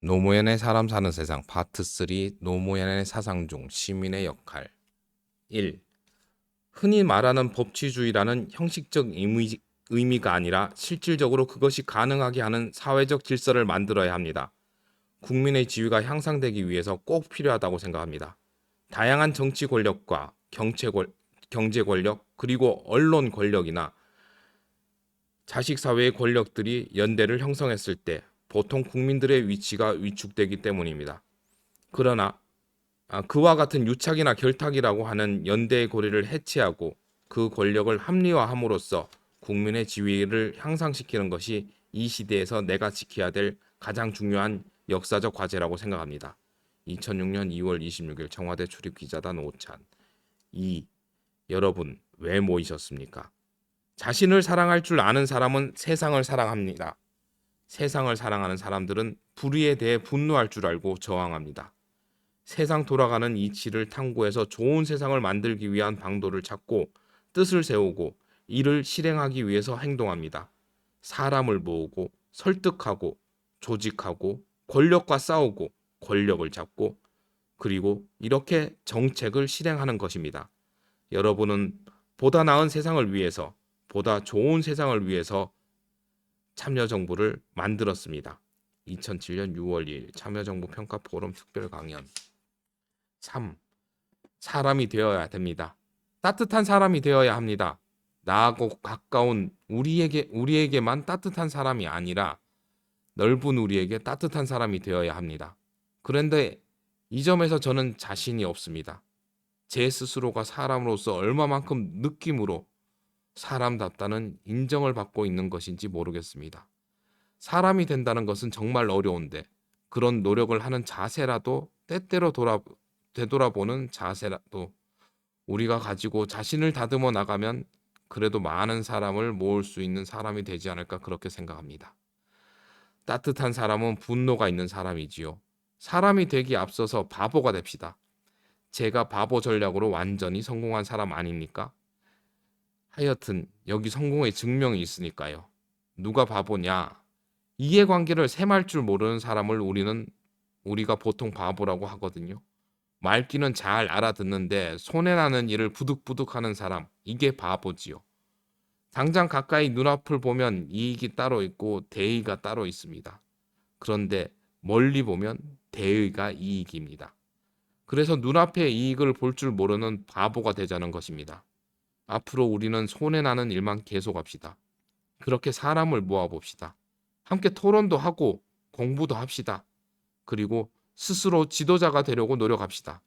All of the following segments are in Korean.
노무현의 사람 사는 세상 파트 3 노무현의 사상 중 시민의 역할 1. 흔히 말하는 법치주의라는 형식적 의미가 아니라 실질적으로 그것이 가능하게 하는 사회적 질서를 만들어야 합니다. 국민의 지위가 향상되기 위해서 꼭 필요하다고 생각합니다. 다양한 정치 권력과 경제 권력 그리고 언론 권력이나 자식사회의 권력들이 연대를 형성했을 때 보통 국민들의 위치가 위축되기 때문입니다. 그러나 그와 같은 유착이나 결탁이라고 하는 연대의 고리를 해체하고 그 권력을 합리화함으로써 국민의 지위를 향상시키는 것이 이 시대에서 내가 지켜야 될 가장 중요한 역사적 과제라고 생각합니다. 2006년 2월 26일 청와대 출입기자단 오찬 2. 여러분 왜 모이셨습니까? 자신을 사랑할 줄 아는 사람은 세상을 사랑합니다. 세상을 사랑하는 사람들은 불의에 대해 분노할 줄 알고 저항합니다. 세상 돌아가는 이치를 탐구해서 좋은 세상을 만들기 위한 방도를 찾고 뜻을 세우고 이를 실행하기 위해서 행동합니다. 사람을 모으고 설득하고 조직하고 권력과 싸우고 권력을 잡고 그리고 이렇게 정책을 실행하는 것입니다. 여러분은 보다 나은 세상을 위해서 보다 좋은 세상을 위해서 참여정부를 만들었습니다. 2007년 6월 2일 참여정부 평가 포럼 특별 강연 3. 사람이 되어야 됩니다. 따뜻한 사람이 되어야 합니다. 나하고 가까운 우리에게만 따뜻한 사람이 아니라 넓은 우리에게 따뜻한 사람이 되어야 합니다. 그런데 이 점에서 저는 자신이 없습니다. 제 스스로가 사람으로서 얼마만큼 느낌으로 사람답다는 인정을 받고 있는 것인지 모르겠습니다. 사람이 된다는 것은 정말 어려운데 그런 노력을 하는 자세라도 때때로 되돌아보는 자세라도 우리가 가지고 자신을 다듬어 나가면 그래도 많은 사람을 모을 수 있는 사람이 되지 않을까 그렇게 생각합니다. 따뜻한 사람은 분노가 있는 사람이지요. 사람이 되기 앞서서 바보가 됩시다. 제가 바보 전략으로 완전히 성공한 사람 아닙니까? 하여튼 여기 성공의 증명이 있으니까요. 누가 바보냐? 이해관계를 셈할 줄 모르는 사람을 우리가 보통 바보라고 하거든요. 말귀는 잘 알아듣는데 손해나는 일을 부득부득하는 사람, 이게 바보지요. 당장 가까이 눈앞을 보면 이익이 따로 있고 대의가 따로 있습니다. 그런데 멀리 보면 대의가 이익입니다. 그래서 눈앞의 이익을 볼 줄 모르는 바보가 되자는 것입니다. 앞으로 우리는 손해나는 일만 계속합시다. 그렇게 사람을 모아봅시다. 함께 토론도 하고 공부도 합시다. 그리고 스스로 지도자가 되려고 노력합시다.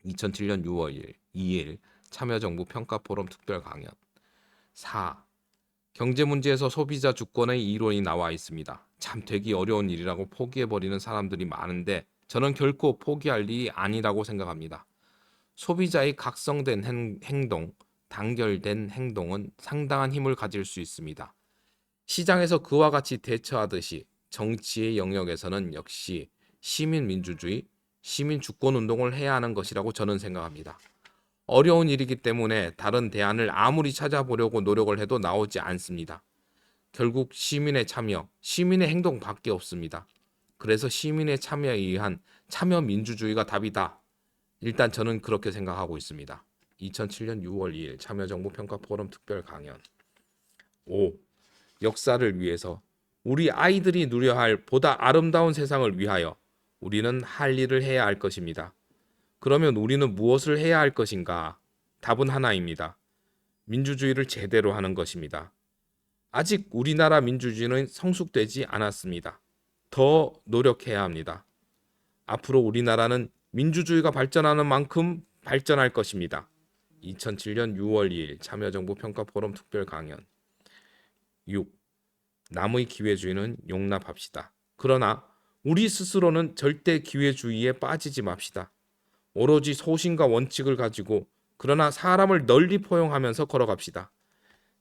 2007년 6월 2일 참여정부 평가포럼 특별 강연 4. 경제 문제에서 소비자 주권의 이론이 나와 있습니다. 참 되기 어려운 일이라고 포기해버리는 사람들이 많은데 저는 결코 포기할 일이 아니라고 생각합니다. 소비자의 각성된 행동, 단결된 행동은 상당한 힘을 가질 수 있습니다. 시장에서 그와 같이 대처하듯이 정치의 영역에서는 역시 시민민주주의, 시민주권운동을 해야 하는 것이라고 저는 생각합니다. 어려운 일이기 때문에 다른 대안을 아무리 찾아보려고 노력을 해도 나오지 않습니다. 결국 시민의 참여, 시민의 행동밖에 없습니다. 그래서 시민의 참여에 의한 참여민주주의가 답이다. 일단 저는 그렇게 생각하고 있습니다. 2007년 6월 2일 참여정부 평가 포럼 특별 강연 5. 역사를 위해서 우리 아이들이 누려야 할 보다 아름다운 세상을 위하여 우리는 할 일을 해야 할 것입니다. 그러면 우리는 무엇을 해야 할 것인가? 답은 하나입니다. 민주주의를 제대로 하는 것입니다. 아직 우리나라 민주주의는 성숙되지 않았습니다. 더 노력해야 합니다. 앞으로 우리나라는 민주주의가 발전하는 만큼 발전할 것입니다. 2007년 6월 2일 참여정부 평가 포럼 특별 강연 6. 남의 기회주의는 용납합시다. 그러나 우리 스스로는 절대 기회주의에 빠지지 맙시다. 오로지 소신과 원칙을 가지고 그러나 사람을 널리 포용하면서 걸어갑시다.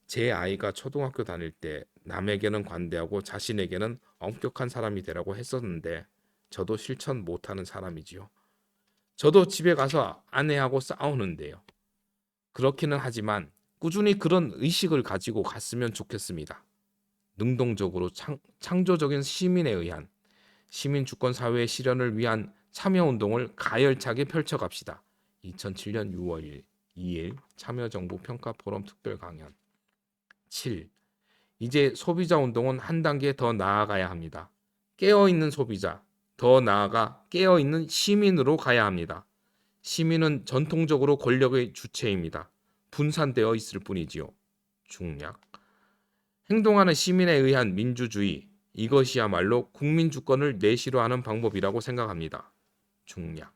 제 아이가 초등학교 다닐 때 남에게는 관대하고 자신에게는 엄격한 사람이 되라고 했었는데 저도 실천 못하는 사람이지요. 저도 집에 가서 아내하고 싸우는데요. 그렇기는 하지만 꾸준히 그런 의식을 가지고 갔으면 좋겠습니다. 능동적으로 창조적인 시민에 의한 시민 주권 사회의 실현을 위한 참여운동을 가열차게 펼쳐갑시다. 2007년 6월 2일 참여정부 평가 포럼 특별 강연. 7. 이제 소비자 운동은 한 단계 더 나아가야 합니다. 깨어있는 소비자, 더 나아가 깨어있는 시민으로 가야 합니다. 시민은 전통적으로 권력의 주체입니다. 분산되어 있을 뿐이지요. 중략. 행동하는 시민에 의한 민주주의, 이것이야말로 국민 주권을 내실화하는 방법이라고 생각합니다. 중략.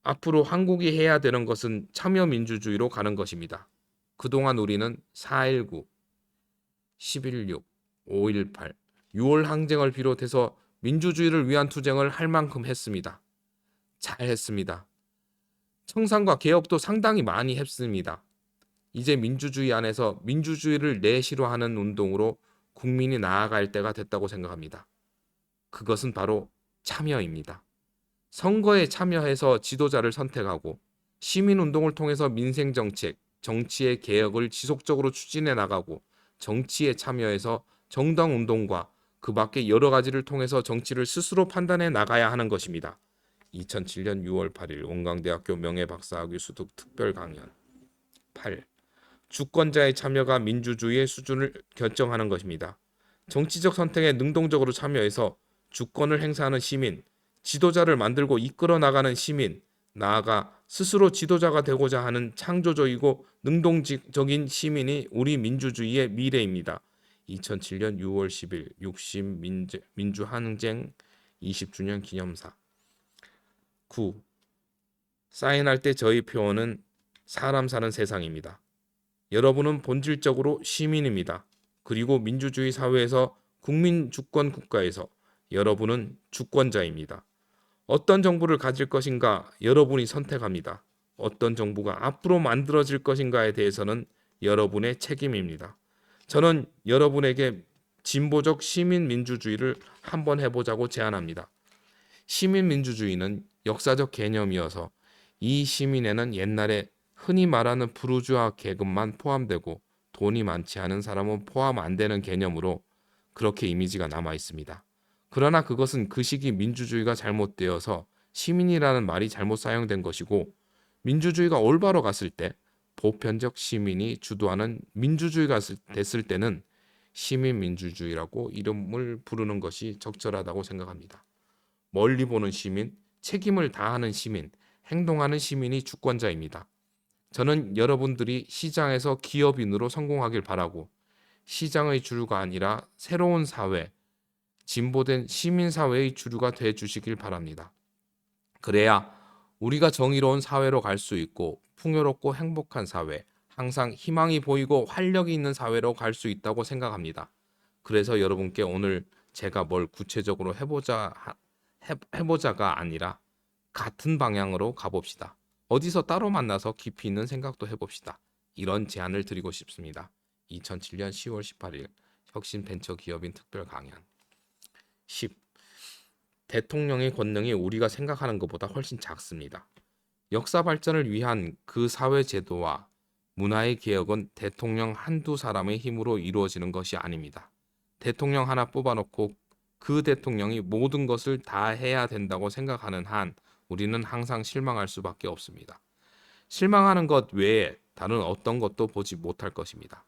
앞으로 한국이 해야 되는 것은 참여민주주의로 가는 것입니다. 그동안 우리는 4.19, 11.6, 5.18, 6월 항쟁을 비롯해서 민주주의를 위한 투쟁을 할 만큼 했습니다. 잘했습니다. 청산과 개혁도 상당히 많이 했습니다. 이제 민주주의 안에서 민주주의를 내실화하는 운동으로 국민이 나아갈 때가 됐다고 생각합니다. 그것은 바로 참여입니다. 선거에 참여해서 지도자를 선택하고 시민운동을 통해서 민생정책, 정치의 개혁을 지속적으로 추진해 나가고 정치에 참여해서 정당운동과 그 밖의 여러 가지를 통해서 정치를 스스로 판단해 나가야 하는 것입니다. 2007년 6월 8일 원광대학교 명예박사학위 수득 특별 강연. 8. 주권자의 참여가 민주주의의 수준을 결정하는 것입니다. 정치적 선택에 능동적으로 참여해서 주권을 행사하는 시민, 지도자를 만들고 이끌어 나가는 시민, 나아가 스스로 지도자가 되고자 하는 창조적이고 능동적인 시민이 우리 민주주의의 미래입니다. 2007년 6월 10일 60 민주항쟁 20주년 기념사. 9. 사인할 때 저희 표어는 사람 사는 세상입니다. 여러분은 본질적으로 시민입니다. 그리고 민주주의 사회에서 국민 주권 국가에서 여러분은 주권자입니다. 어떤 정부를 가질 것인가 여러분이 선택합니다. 어떤 정부가 앞으로 만들어질 것인가에 대해서는 여러분의 책임입니다. 저는 여러분에게 진보적 시민민주주의를 한번 해보자고 제안합니다. 시민민주주의는 역사적 개념이어서 이 시민에는 옛날에 흔히 말하는 부르주아 계급만 포함되고 돈이 많지 않은 사람은 포함 안 되는 개념으로 그렇게 이미지가 남아 있습니다. 그러나 그것은 그 시기 민주주의가 잘못되어서 시민이라는 말이 잘못 사용된 것이고 민주주의가 올바로 갔을 때 보편적 시민이 주도하는 민주주의가 됐을 때는 시민민주주의라고 이름을 부르는 것이 적절하다고 생각합니다. 멀리 보는 시민, 책임을 다하는 시민, 행동하는 시민이 주권자입니다. 저는 여러분들이 시장에서 기업인으로 성공하길 바라고 시장의 주류가 아니라 새로운 사회, 진보된 시민사회의 주류가 되어주시길 바랍니다. 그래야 우리가 정의로운 사회로 갈 수 있고 풍요롭고 행복한 사회, 항상 희망이 보이고 활력이 있는 사회로 갈 수 있다고 생각합니다. 그래서 여러분께 오늘 제가 뭘 구체적으로 해보자가 아니라 같은 방향으로 가봅시다. 어디서 따로 만나서 깊이 있는 생각도 해봅시다. 이런 제안을 드리고 싶습니다. 2007년 10월 18일 혁신벤처기업인 특별 강연. 10. 대통령의 권능이 우리가 생각하는 것보다 훨씬 작습니다. 역사 발전을 위한 그 사회 제도와 문화의 개혁은 대통령 한두 사람의 힘으로 이루어지는 것이 아닙니다. 대통령 하나 뽑아놓고 그 대통령이 모든 것을 다 해야 된다고 생각하는 한 우리는 항상 실망할 수밖에 없습니다. 실망하는 것 외에 다른 어떤 것도 보지 못할 것입니다.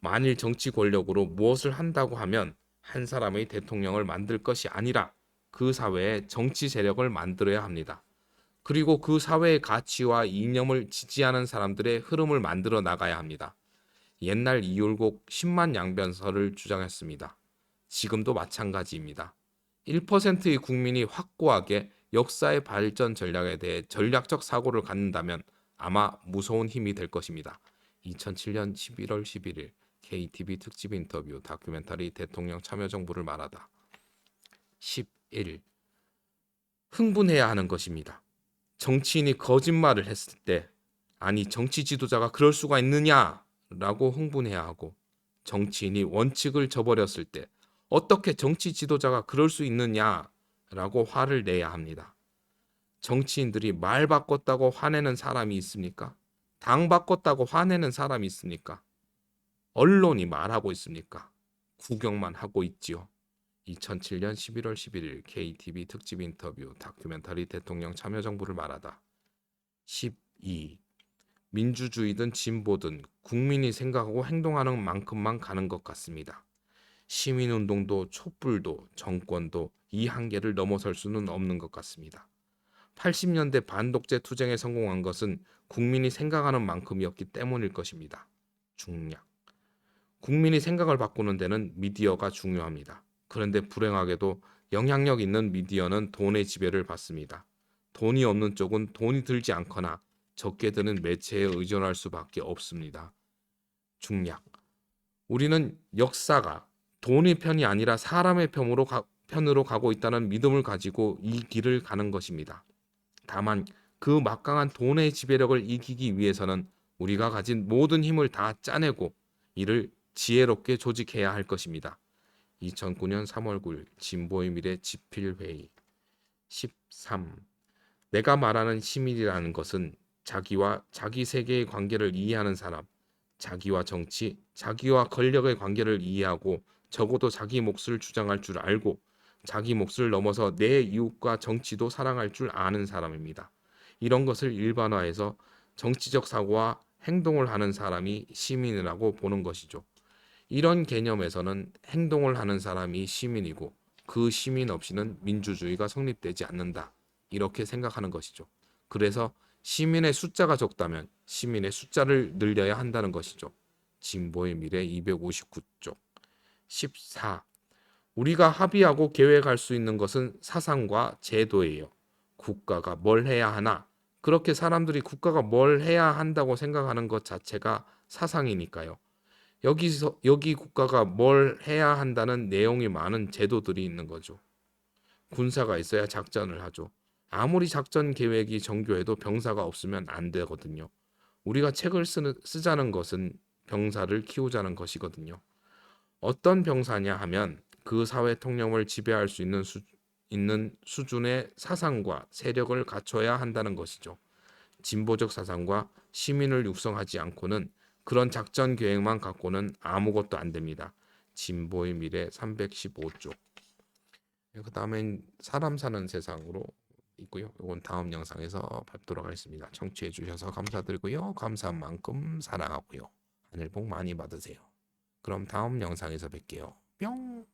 만일 정치 권력으로 무엇을 한다고 하면 한 사람의 대통령을 만들 것이 아니라 그 사회에 정치 세력을 만들어야 합니다. 그리고 그 사회의 가치와 이념을 지지하는 사람들의 흐름을 만들어 나가야 합니다. 옛날 이율곡 10만 양변설을 주장했습니다. 지금도 마찬가지입니다. 1%의 국민이 확고하게 역사의 발전 전략에 대해 전략적 사고를 갖는다면 아마 무서운 힘이 될 것입니다. 2007년 11월 11일 KTV 특집 인터뷰 다큐멘터리 대통령 참여정부를 말하다. 11. 흥분해야 하는 것입니다. 정치인이 거짓말을 했을 때 아니 정치 지도자가 그럴 수가 있느냐라고 흥분해야 하고 정치인이 원칙을 저버렸을 때 어떻게 정치 지도자가 그럴 수 있느냐라고 화를 내야 합니다. 정치인들이 말 바꿨다고 화내는 사람이 있습니까? 당 바꿨다고 화내는 사람이 있습니까? 언론이 말하고 있습니까? 구경만 하고 있지요. 2007년 11월 11일 KTV 특집 인터뷰 다큐멘터리 대통령 참여정부를 말하다. 12. 민주주의든 진보든 국민이 생각하고 행동하는 만큼만 가는 것 같습니다. 시민운동도 촛불도 정권도 이 한계를 넘어설 수는 없는 것 같습니다. 80년대 반독재 투쟁에 성공한 것은 국민이 생각하는 만큼이었기 때문일 것입니다. 중략. 국민이 생각을 바꾸는 데는 미디어가 중요합니다. 그런데 불행하게도 영향력 있는 미디어는 돈의 지배를 받습니다. 돈이 없는 쪽은 돈이 들지 않거나 적게 드는 매체에 의존할 수밖에 없습니다. 중략. 우리는 역사가 돈의 편이 아니라 사람의 편으로 가고 있다는 믿음을 가지고 이 길을 가는 것입니다. 다만 그 막강한 돈의 지배력을 이기기 위해서는 우리가 가진 모든 힘을 다 짜내고 이를 지혜롭게 조직해야 할 것입니다. 2009년 3월 9일 진보의 미래 집필회의. 13. 내가 말하는 시민이라는 것은 자기와 자기 세계의 관계를 이해하는 사람, 자기와 정치, 자기와 권력의 관계를 이해하고 적어도 자기 몫을 주장할 줄 알고 자기 몫을 넘어서 내 이웃과 정치도 사랑할 줄 아는 사람입니다. 이런 것을 일반화해서 정치적 사고와 행동을 하는 사람이 시민이라고 보는 것이죠. 이런 개념에서는 행동을 하는 사람이 시민이고 그 시민 없이는 민주주의가 성립되지 않는다. 이렇게 생각하는 것이죠. 그래서 시민의 숫자가 적다면 시민의 숫자를 늘려야 한다는 것이죠. 진보의 미래 259쪽. 14. 우리가 합의하고 계획할 수 있는 것은 사상과 제도예요. 국가가 뭘 해야 하나? 그렇게 사람들이 국가가 뭘 해야 한다고 생각하는 것 자체가 사상이니까요. 여기 국가가 뭘 해야 한다는 내용이 많은 제도들이 있는 거죠. 군사가 있어야 작전을 하죠. 아무리 작전 계획이 정교해도 병사가 없으면 안 되거든요. 우리가 책을 쓰자는 것은 병사를 키우자는 것이거든요. 어떤 병사냐 하면 그 사회 통념을 지배할 수 있는 수준의 사상과 세력을 갖춰야 한다는 것이죠. 진보적 사상과 시민을 육성하지 않고는 그런 작전 계획만 갖고는 아무것도 안 됩니다. 진보의 미래 315쪽. 그 다음엔 사람 사는 세상으로 있고요. 이건 다음 영상에서 뵙도록 하겠습니다. 청취해 주셔서 감사드리고요. 감사한 만큼 사랑하고요. 하늘 복 많이 받으세요. 그럼 다음 영상에서 뵐게요. 뿅.